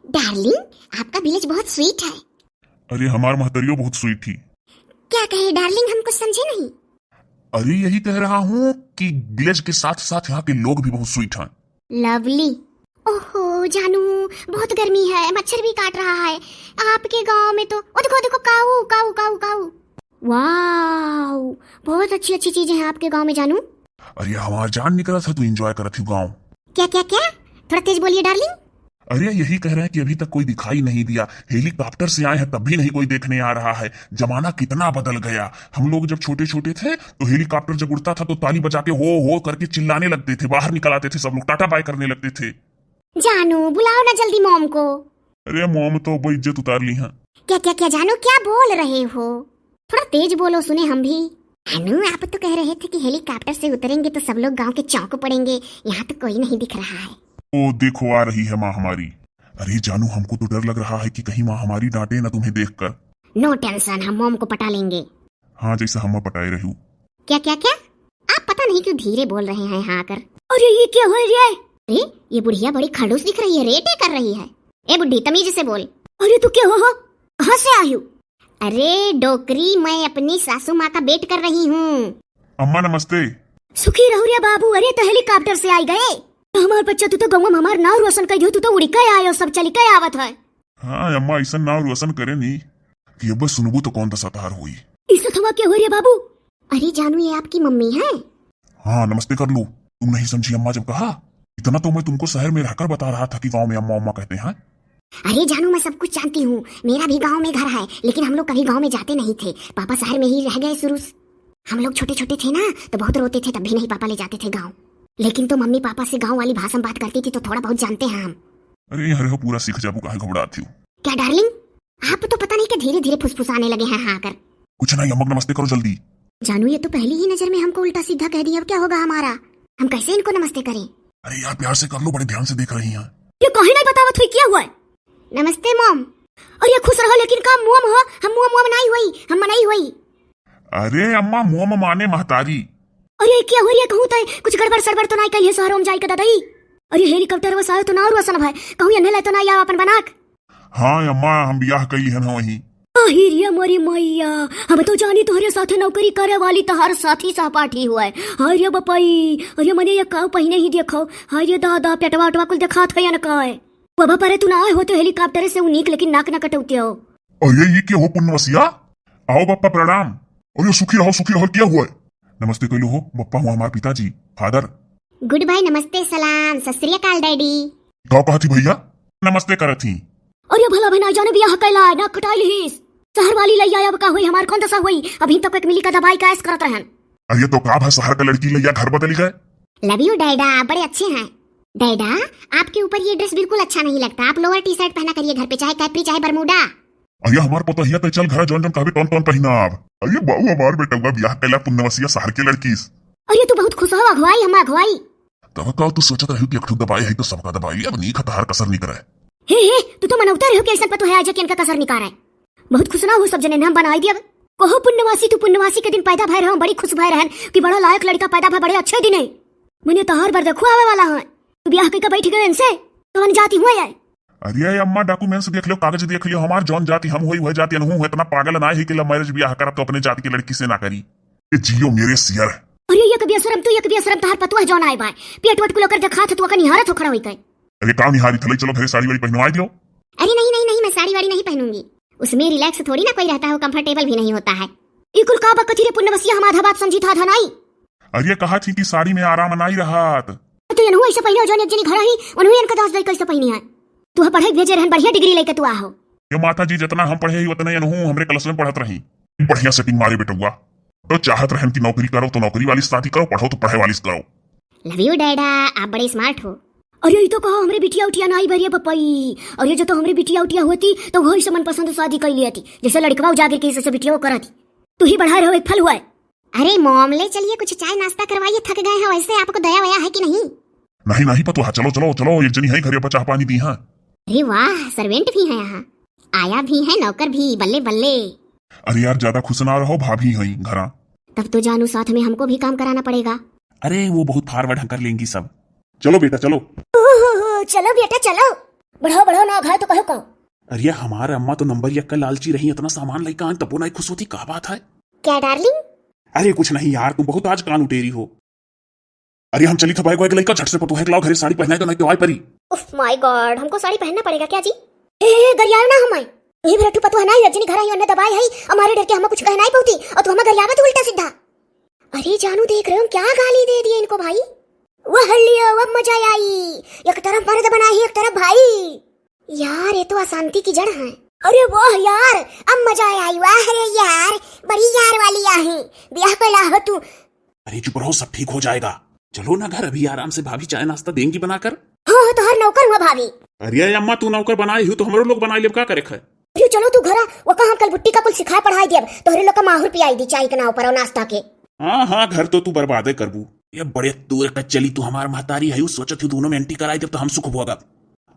Darling, आपका village बहुत sweet है। अरे हमार महतरियो बहुत स्वीट थी। क्या कहे डार्लिंग, हम कुछ समझे नहीं। अरे यही कह रहा हूँ कि विलेज के साथ साथ यहाँ के लोग भी बहुत स्वीट हैं। लवली। ओहो जानू, बहुत गर्मी है, मच्छर भी काट रहा है। आपके गांव में तो ओ देखो देखो, काऊ काऊ काऊ काऊ। वाह, बहुत अच्छी अच्छी चीजें हैं आपके गांव में जानू। अरे हमार जान निकला था, तू एंजॉय करत थी गाँव। क्या क्या क्या, थोड़ा तेज बोलिए डार्लिंग। अरे यही कह रहे हैं कि अभी तक कोई दिखाई नहीं दिया। हेलीकॉप्टर से आए हैं तब भी नहीं कोई देखने आ रहा है। जमाना कितना बदल गया। हम लोग जब छोटे छोटे थे तो हेलीकॉप्टर जब उड़ता था तो ताली बजा के हो करके चिल्लाने लगते थे, बाहर निकल आते थे, सब लोग टाटा बाय करने लगते थे। जानू बुलाओ ना जल्दी मॉम को। अरे मॉम तो वो इज्जत उतार ली है। क्या क्या क्या जानू, क्या बोल रहे हो? थोड़ा तेज बोलो, सुने हम भी। अनु, आप तो कह रहे थे कि हेलीकॉप्टर से उतरेंगे तो सब लोग गांव के चौक पड़ेंगे। यहाँ तो कोई नहीं दिख रहा है। ओ देखो आ रही है माँ हमारी। अरे जानू, हमको तो डर लग रहा है कि कहीं माँ हमारी डांटे ना तुम्हें देखकर। नो टेंशन, हम मॉम को पटा लेंगे। हाँ, जैसा हम पटाए रहू। क्या क्या क्या, आप पता नहीं क्यों धीरे बोल रहे हैं यहाँ आकर। अरे ये क्या हो रहा है? अरे ये बुढ़िया बड़ी खड़ूस दिख रही है, रेटे कर रही है। ए बुढ़ी, तमीज से बोल। अरे तू क्या हो, कहाँ से आई हो? अरे डोकरी, मैं अपनी सासू माँ का वेट कर रही हूँ। अम्मा नमस्ते। सुखी रहो रे बाबू। अरे तो हेलीकॉप्टर से आई गए? हमार बच्चा, तू तो गाँव में हमार नाव रोशन कर दियो, तू तो उड़ी के आयो, सब चली के आवत है। हाँ अम्मा, ऐसा नाव रोशन करे नहीं कि अब सुनबू तो कौन दशा तार हुई। इससे थमा क्या हो रही है बाबू? अरे जानू, ये आपकी मम्मी है। हाँ नमस्ते कर लो। तुम नहीं समझी अम्मा जब कहा? इतना तो मैं तुमको शहर में रहकर बता रहा था कि गांव में अम्मा अम्मा कहते हैं। अरे जानू, मैं सब कुछ जानती हूँ। मेरा भी गांव में घर है, लेकिन हम लोग कभी गांव में जाते नहीं थे। पापा शहर में ही रह गए शुरू से। हम लोग छोटे छोटे थे ना तो बहुत रोते थे, तब भी नहीं पापा ले जाते थे गाँव। लेकिन तो मम्मी पापा से गाँव वाली भाषा में बात करती थी तो थोड़ा बहुत जानते हैं हम। अरे अरे हो, पूरा सीख जाबू, काहे घबराती हूँ? क्या डार्लिंग, आप तो पता नहीं कि धीरे धीरे फुसफुसाने लगे हैं हाँ कर। कुछ नहीं अम्मा, नमस्ते करो जल्दी। जानू, ये तो पहली ही नजर में हमको उल्टा सीधा कह दिया। अब क्या होगा हमारा? हम कैसे इनको नमस्ते करें? अरे यार प्यार से कर लो, बड़े ध्यान से देख रही हैं। ये कहीं नहीं बतावत हुई, क्या हुआ है? नमस्ते मॉम। अरे खुश रहो, लेकिन का मुँह हो, हम मुँह मनाई हुई, हम मनाई हुई। अरे अम्मा, मुँह माने महतारी। अरे क्या हो रही है, कहूँ तो कुछ गड़बड़ सड़बड़ तो नहीं कही शहरों में जाई के दादाई? अरे हेलीकॉप्टर वो सायो तो ना रोशन भाई, कहूँ अन्ने ले तो ना या अपन बनाक। हाँ अम्मा, हम ब्याह कई है ना वहीं। अहिरिया मोरी मैया, हम तो जानी तोहरे साथे नौकरी करे वाली तहार साथी सहपाठी हुआ है। अरे बपाई, अरे मने ये काव पहिने ही देखो। अरे दादा, पेटवा उटवा कुल देखा था या न का है। बाबा परे तू ना आए हो तो हेलीकॉप्टर से उनीक, लेकिन नाक ना कटौती हो। अरे ये क्या हो पुण्यवसिया? आओ बप्पा प्रणाम। अरे सुखी रहो, क्या हुआ है? नमस्ते कहलो हो, बप्पा हुआ हमारे पिताजी, फादर। गुड बाय, नमस्ते, सलाम, सत श्री अकाल डैडी। का कहा थी भैया? नमस्ते करत थी। अरे भला भना जाने बियाह कैला ना कटाई लीस। शहर वाली लैया अब का हुई, हमार कौन दशा हुई? अभी तक एक मिली का दवाई का ऐस करत रहन। अरे तो का शहर का लड़की लैया घर बदल गए। लव यू डैडा, बड़े अच्छे हैं। डैडा, आपके ऊपर ये ड्रेस बिल्कुल अच्छा नहीं लगता। आप लोअर टी शर्ट पहना करिए घर पे, चाहे कैपरी चाहे बरमूडा। अरे हमार पता हिया तो चल घर जौन जौन कहबे टोन टोन पहिना अब। अरे बाबू, हमार बेटा ब्याह कैला पुण्यवसिया शहर के लड़की। अरे तू बहुत खुश हो, अगवाई हम अगवाई। तब का तू सोचत रही कि एक दबाई है तो सबका दबाई, अब नी खतहार कसर नहीं करे। हे तू तो मनौता रहो कि ऐसा पतो है आज कि इनका कसर निकाल है। बहुत खुश ना हो, सब जने नाम बनाई दिया। कहो पुण्यवासी, तू पुण्यवासी के दिन पैदा भय रहो, बड़ी खुश भय रहन कि बड़ा लायक लड़का पैदा भय, बड़े अच्छे दिन है। मैंने तहार बर देखो आवे वाला है। तू ब्याह के बैठ गए इनसे कौन जाती हुआ है? अरे अम्मा, डॉक्यूमेंट्स देख लो, कागज देख लियो, हमार जौन जाति हम हुई वह जाति अनहू। इतना पागल ना है कि लव मैरिज ब्याह करब तो अपने जाति की लड़की से ना करी। ये जियो मेरे सियर। अरे ये कभी असरम, तू ये कभी असरम, तहार पतवा जौन आए बाय पेट वट कुलो कर देखा था, तू का निहारत हो खड़ा होई कई। अरे काम निहारी थले, चलो घरे साड़ी वाड़ी पहनवा दियो। अरे नहीं नहीं नहीं, मैं साड़ी वाड़ी नहीं पहनूंगी। उसमें रिलैक्स थोड़ी ना कोई रहता है, कंफर्टेबल भी नहीं होता है। इकुल का बकथी रे पुण्यवसिया, हम आधा बात समझी था नहीं। अरे कहा थी कि साड़ी में आराम नहीं रहात। तो ये ऐसे पहने जौन एक जनी घर ही उन्होंने इनका दास दई कैसे पहनी है? तू पढ़े भेजे रहन, बढ़िया डिग्री लेके तू आहो। ये माता जी, जितना हम पढ़े ही उतना अनहू हमरे क्लास में पढ़त रही। बढ़िया सेटिंग मारे बेटुआ। तो चाहत रहन की नौकरी करो तो नौकरी वाली शादी करो, पढ़ो तो पढ़े वाली करो। लव यू डैडा, आप बड़े स्मार्ट हो। अरे ये तो कहो हमरे बिटिया उटिया नहीं भरिया पपाई। अरे जो तो हमरे बिटिया उटिया होती तो वही से मनपसंद शादी कर लिया थी, जैसे लड़कवा जाकर के से बिटिया वो करती। तू ही बढ़ा रहे हो, एक फल हुआ है। अरे मॉम, ले चलिए कुछ चाय नाश्ता करवाइए, थक गए हैं। वैसे आपको दया वया है कि नहीं? नहीं नहीं पतो, चलो चलो चलो, एक जनी है घरे पर चाह पानी दी है। अरे वाह, सर्वेंट भी है यहाँ, आया भी है, नौकर भी, बल्ले बल्ले। अरे यार ज्यादा खुश ना रहो, भाभी है घरा। तब तो जानू साथ में हमको भी काम कराना पड़ेगा। अरे वो बहुत फारवर्ड कर लेंगी सब। चलो बेटा चलो। चलो बेटा चलो। बढ़ाओ बढ़ाओ ना घाय तो कहो कहो। अरे हमारा अम्मा तो नंबर एक का लालची रही, इतना सामान लेकर आए तबो नहीं खुश होती, क्या बात है? क्या डार्लिंग? अरे कुछ नहीं यार, तुम बहुत आज कान उटेरी हो। अरे हम चली था बाइक वाइक लेकर, झट से पटो है लाओ घरे साड़ी पहनाए तो नहीं तो आई परी। उफ माय गॉड, हमको साड़ी पहनना पड़ेगा क्या जी? ए गरियाओ ना हमें। ये बेटू पतो है ना, रजनी घर आई और दबाई है हमारे डर के हम कुछ कहना ही पौती और तू हमें गरियावा तो उल्टा सीधा। अरे जानू देख रहे हो क्या गाली दे दिए इनको भाई। वह लियो अब मजा आई, एक तरफ मर्द बना ही एक तरफ भाई। यार ये तो अशांति की जड़ है। अरे वाह यार, अब मजा आई। वाह रे यार, बड़ी यार वाली आहे, ब्याह को लाहो तू। अरे चुप रहो, सब ठीक हो जाएगा। चलो ना घर, अभी आराम से भाभी चाय नाश्ता देंगी बनाकर। हाँ तो हर नौकर हुआ भाभी। अरे अम्मा तू नौकर बनाई हो तो हमारे लोग बनाई ले, क्या करे है? अरे चलो तू घर, वो कहा कल बुट्टी का कुल सिखाए पढ़ाई दिया तोहरे लोग का माहौर पियाई दी चाय के नाव पर और नाश्ता के। हाँ हाँ, घर तो तू बर्बादे करबू। ये बड़े दूर का चली तू हमार महतारी है, सोचत हूँ दोनों में एंटी कराई जब तो हम सुख भोगा,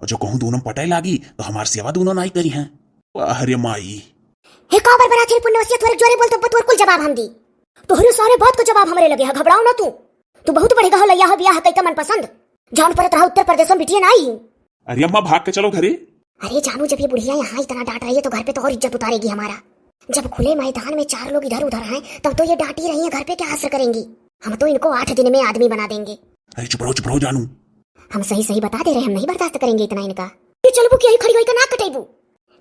और जो कहूँ दोनों पटाई लागी तो हमार सेवा दोनों नहीं करी है। अरे माई हे का बरबरा थे पुण्यवसिया, थोड़े जोरे बोल तो तोर कुल जवाब हम दी। तोहरे सारे बात को जवाब हमरे लगे है, घबराओ ना तू बहुत बड़ी गह लैया है, ब्याह कई मन पसंद जान पर रहा उत्तर प्रदेश में बिटिया नहीं। अरे अम्मा भाग के चलो घरे। अरे जानू, जब ये बुढ़िया यहाँ इतना डांट रही है तो घर पे तो और इज्जत उतारेगी हमारा। जब खुले मैदान में चार लोग इधर उधर हैं तब तो ये डांटी रही है, घर पे क्या असर करेंगी? हम तो इनको 8 दिन में आदमी बना देंगे। अरे चुप रहो जानू, हम सही सही बता दे रहे, हम नहीं बर्दाश्त करेंगे इतना इनका। चलो क्या ही खड़ी हुई का नाक कटेबू।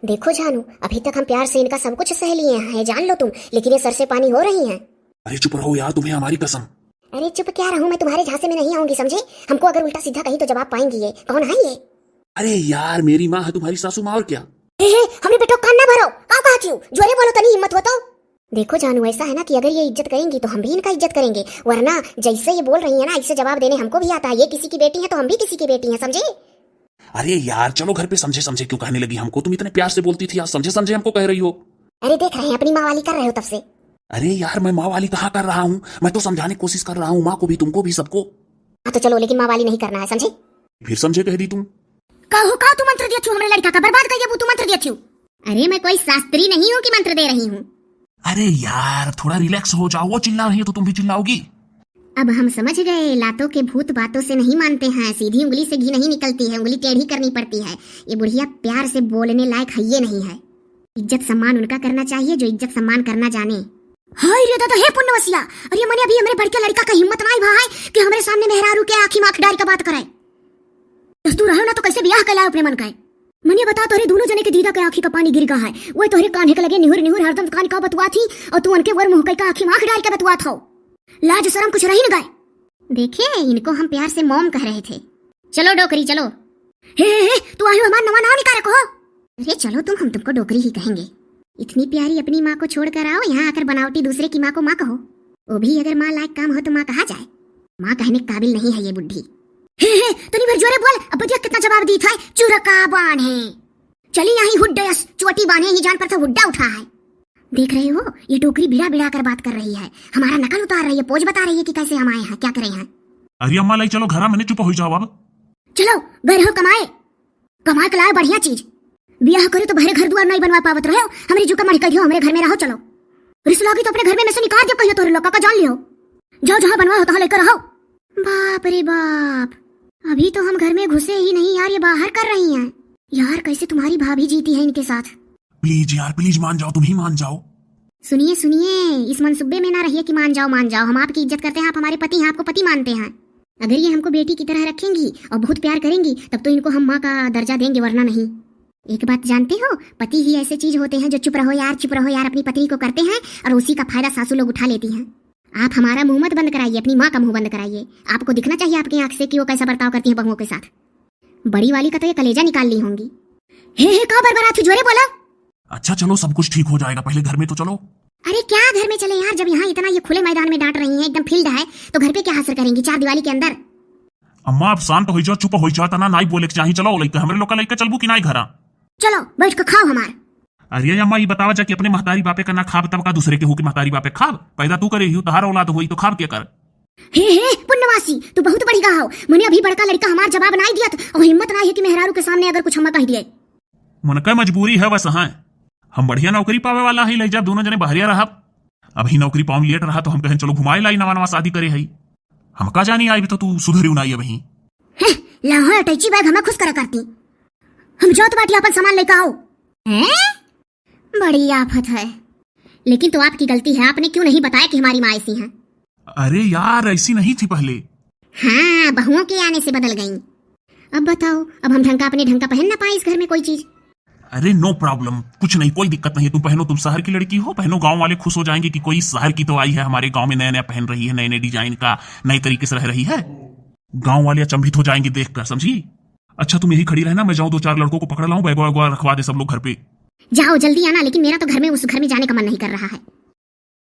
देखो जानू, अभी तक हम प्यार से इनका सब कुछ सह लिए हैं, जान लो तुम, लेकिन ये सर से पानी हो रही हैं। अरे चुप रहो यार, तुम्हें हमारी कसम। अरे चुप क्या रहूं, मैं तुम्हारे झांसे में नहीं आऊंगी समझे। हमको अगर उल्टा सीधा कहीं तो जवाब पाएंगी। ये कौन है ये? अरे यार मेरी माँ है, तुम्हारी सासू माँ, और क्या? हमने बेटो कान ना भरो, का कहती हूँ, जोरे बोलो तनी हिम्मत हो तो। देखो जानू, ऐसा है ना कि अगर ये इज्जत करेंगी तो हम भी इनका इज्जत करेंगे, वरना जैसे ये बोल रही है ना ऐसे जवाब देने हमको भी आता है। ये किसी की बेटी है तो हम भी किसी की बेटी है, समझे? अरे यार चलो घर पे, समझे समझे क्यों कहने लगी हमको? तुम इतने प्यार से बोलती थी, आज समझे समझे हमको कह रही हो। अरे देख रहे हैं अपनी माँ वाली कर रहे हो तब से। अरे यार मैं माँ वाली कहाँ कर रहा हूँ, मैं तो समझाने की कोशिश कर रहा हूँ, माँ को भी तुमको भी सबको। हाँ तो चलो, लेकिन माँ वाली नहीं करना है, समझे? फिर समझे कह दी तुम। का तू मंत्र दिया हमारे लड़का का बर्बाद कर तू मंत्र दिया। अरे मैं कोई शास्त्री नहीं हूँ कि मंत्र दे रही हूँ। अरे यार थोड़ा रिलैक्स हो जाओ, वो चिल्ला रही है तो तुम भी चिल्लाओगी। अब हम समझ गए, लातों के भूत बातों से नहीं मानते हैं, सीधी उंगली से घी नहीं निकलती है, उंगली टेढ़ी करनी पड़ती है। ये बुढ़िया प्यार से बोलने लायक है ये नहीं है। इज्जत सम्मान उनका करना चाहिए जो इज्जत सम्मान करना जाने। हाय रे दादा, हे पुण्यवसिया, अरे मने अभी हमारे बड़के लड़का का हिम्मत नहीं भाई कि हमारे सामने मेहरारू के आंखी माख डाल का बात करे। तू रहो ना तो कैसे ब्याह कर लाए अपने मन का? मने बता, तोरे दोनों जने के दीदा के आंखी का पानी गिर गया है, वो तोरे कान्हे के लगे निहुर निहुर हरदम कान का बतवा थी और तू उनके वर मुंह का आंखी माख डाल के बतवा था। लाज शर्म कुछ रही न गए। देखे, इनको हम प्यार से मोम कह रहे थे। चलो डोकरी चलो। हे तू आयो हमारा नवा नाव निकाल रखो। अरे चलो तुम, हम तुमको डोकरी ही कहेंगे। इतनी प्यारी अपनी माँ को छोड़कर आओ, यहाँ आकर बनावटी दूसरे की माँ को माँ कहो। वो भी अगर माँ लायक काम हो तो माँ कहा जाए, माँ कहने के काबिल नहीं है ये बुढ़ी। तनी भर जोरे बोल, अब बतिया कितना जवाब दी था। चुरका बाण है, चली यहीं हुड्डस चोटी बांधे ही जान पर था हुड्डा उठा है। देख रहे हो, ये टोकरी बिड़ा बिड़ा कर बात कर रही है, हमारा नकल उतार रही है, पोज बता रही है कि कैसे हम आए हैं, क्या करे हैं। अरे अम्मा लाई चलो घर, मैंने चुप हो जाओ। अब चलो गए रहो कमाए, कमाए के लाए बढ़िया चीज। ब्याह करे तो भरे घर द्वार नहीं बनवा पावत रहो, हमारी जुका मर कहियो हमारे घर में रहो। चलो रिश्ता की तो अपने घर में से निकाल दो, कहियो तोरे लोग का जान लियो, जाओ जहाँ बनवा होता लेकर रहो। बाप रे बाप, अभी तो हम घर में घुसे ही नहीं यार, ये बाहर कर रही हैं। यार कैसे तुम्हारी भाभी जीती है इनके साथ। प्लीज यार प्लीज मान जाओ, तुम ही मान जाओ। सुनिए सुनिए, इस मनसुबे में ना रहिए कि मान जाओ मान जाओ। हम आपकी इज्जत करते हैं, आप हमारे पति हैं, आपको पति मानते हैं। अगर ये हमको बेटी की तरह रखेंगी और बहुत प्यार करेंगी तब तो इनको हम माँ का दर्जा देंगे, वरना नहीं। एक बात जानते हो, पति ही ऐसे चीज होते हैं जो चुप रहो यार अपनी पत्नी को करते हैं और उसी का फायदा सासू लोग उठा लेती हैं। आप हमारा मुंह मत बंद कराइए, अपनी माँ का मुंह बंद कराइए। आपको दिखना चाहिए आपकी आंख से कि वो कैसा बर्ताव करती है बहुओं के साथ। बड़ी वाली का तो ये कलेजा निकाल ली होंगी। हे का बरबरा थी, जोरे बोलो। अच्छा चलो सब कुछ ठीक हो जाएगा, पहले घर में तो चलो। अरे क्या घर में चले यार, जब यहाँ इतना ये खुले मैदान में डांट रही हैं, एकदम फील्ड है, तो घर पे क्या हासिल करेंगी चार दीवारी के अंदर। अम्मा आप शांत हो जाओ, चुप हो जाओ, तना नाई बोले चाहिए। चलो लइका हमरे लोग का लइका चलबू कि नाई घरा। चलो बैठ कर खाओ हमार। अरे अम्मा ये बतावा जा कि अपने महतारी बापे का ना खाब तब का दूसरे के हो कि महतारी बापे खाब। पैदा तू करे ही, तहार औलाद हुई तो खाब क्या कर। हे पुण्यवासी, तू बहुत बड़ी गा हो। मैंने अभी बड़का लड़का हमार जवाब नहीं दिया और हिम्मत नहीं है कि मेहरारू के सामने अगर कुछ हम कह दिए। मन का मजबूरी है बस। हाँ हम बढ़िया नौकरी पावे वाला ही ले, जब दोनों जने बहरिया रहा। अभी नौकरी पाऊं लेट रहा तो हम कहें चलो घुमाए लाई, नवा नवा शादी करे है। हम का जानी आई तो तू सुधरी उनाई अभी। लाहौर अटैची बैग हमें खुश करा करती। हम जात बाटी अपन सामान लेकर आओ। हैं? बड़ी आफत है। लेकिन तो आपकी गलती है, आपने क्यों नहीं बताया कि हमारी माँ ऐसी हैं? अरे यार ऐसी नहीं थी पहले। हाँ, बहुओं के आने से बदल गई। अब बताओ, अब हम ढंग का अपने ढंग का पहन ना पाए इस घर में कोई चीज? अरे नो प्रॉब्लम, कुछ नहीं, कोई दिक्कत नहीं है, तुम पहनो, तुम शहर की लड़की हो, पहनो, गांव वाले खुश हो जाएंगे कि कोई शहर की तो आई है, हमारे गांव में नया नया पहन रही है, नए नए डिजाइन का, नए तरीके से रह रही है। गांव वाले अचंभित हो जाएंगे देखकर, समझी? अच्छा तुम यही खड़ी रहना, मैं जाऊं 2-4 लड़कों को पकड़ लाऊं, बैग वैग रखवा दे सब लोग घर पे। जाओ जल्दी आना, लेकिन मेरा तो घर में उस घर में जाने का मन नहीं कर रहा है।